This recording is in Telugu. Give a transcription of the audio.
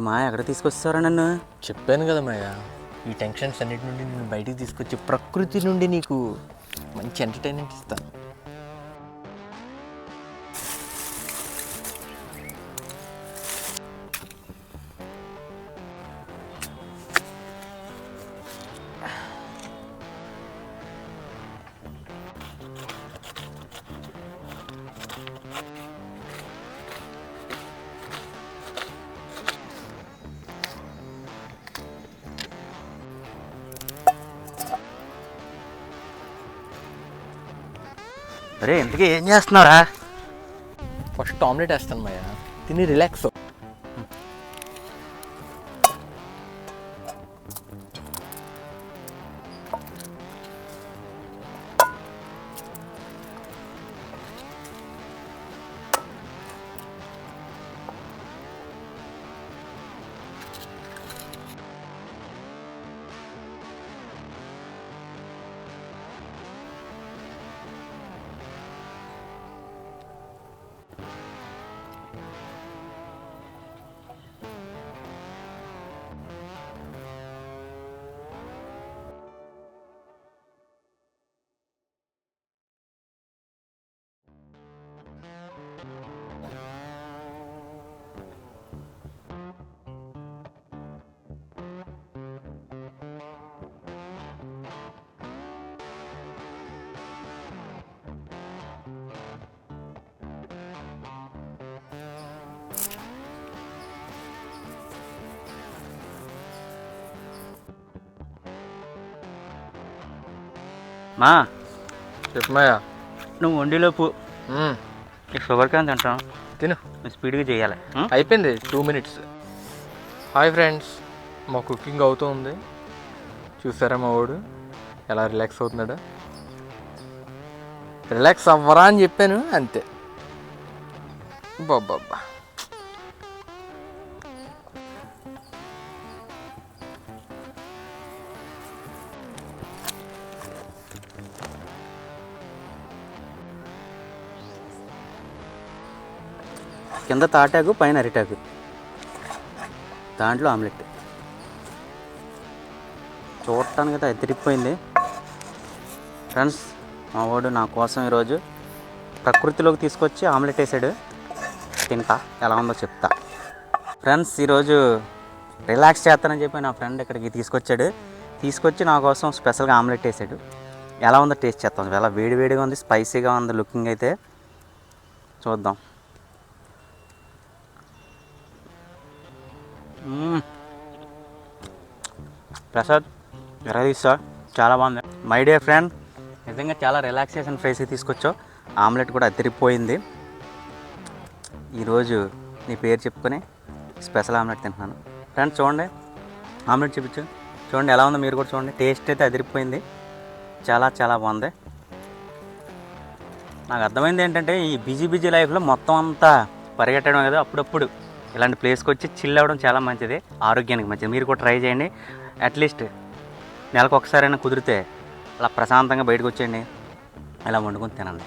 మా ఎక్కడ తీసుకొస్తారా నన్ను? చెప్పాను కదా మాయ, ఈ టెన్షన్స్ అన్నిటి నుండి నేను బయటికి తీసుకొచ్చి ప్రకృతి నుండి నీకు మంచి ఎంటర్టైన్మెంట్ ఇస్తాను. అరే ఇంతకీ ఏం చేస్తున్నారా? ఫస్ట్ ఆమ్లెట్ వేస్తాను మాయ, తిని రిలాక్స్. మా చెప్పు మాయ. నువ్వు వండిలోపు నీకు షుగర్ క్యాన్ తింటాం, తిను. నువ్వు స్పీడ్గా చేయాలి. అయిపోయింది 2 minutes. హాయ్ ఫ్రెండ్స్, మా కుకింగ్ అవుతూ ఉంది. చూసారా మా వాడు ఎలా రిలాక్స్ అవుతున్నాడు? రిలాక్స్ అవ్వరా అని చెప్పాను అంతే. బాబ్బా, కింద తాటాకు పైన అరిటాకు, దాంట్లో ఆమ్లెట్. చూడటానికి అయితే ఎత్తిరిగిపోయింది. ఫ్రెండ్స్, మా వాడు నా కోసం ఈరోజు ప్రకృతిలోకి తీసుకొచ్చి ఆమ్లెట్ వేసాడు. తింటా, ఎలా ఉందో చెప్తా. ఫ్రెండ్స్, ఈరోజు రిలాక్స్ చేస్తానని చెప్పి నా ఫ్రెండ్ ఇక్కడికి తీసుకొచ్చి నా కోసం స్పెషల్గా ఆమ్లెట్ వేసాడు. ఎలా ఉందో టేస్ట్ చేస్తాం. చాలా వేడివేడిగా ఉంది, స్పైసీగా ఉంది లుకింగ్ అయితే. చూద్దాం. ప్రసాద్ ఎలా తీస్తా, చాలా బాగుంది. మై డియర్ ఫ్రెండ్, నిజంగా చాలా రిలాక్సేషన్ ఫేస్కి తీసుకొచ్చావు. ఆమ్లెట్ కూడా అదిరిపోయింది. ఈరోజు నీ పేరు చెప్పుకొని స్పెషల్ ఆమ్లెట్ తింటున్నాను. ఫ్రెండ్స్ చూడండి, ఆమ్లెట్ చూపించు. చూడండి ఎలా ఉందో మీరు కూడా చూడండి. టేస్ట్ అయితే అదిరిపోయింది, చాలా చాలా బాగుంది. నాకు అర్థమైంది ఏంటంటే, ఈ బిజీ లైఫ్లో మొత్తం అంతా పరిగెట్టడం కదా, అప్పుడప్పుడు ఇలాంటి ప్లేస్కి వచ్చి చిల్ అవ్వడం చాలా మంచిది, ఆరోగ్యానికి మంచిది. మీరు కూడా ట్రై చేయండి. అట్లీస్ట్ నెలకు ఒకసారైనా కుదిరితే అలా ప్రశాంతంగా బయటకు వచ్చేయండి, ఇలా వండుకొని తినండి.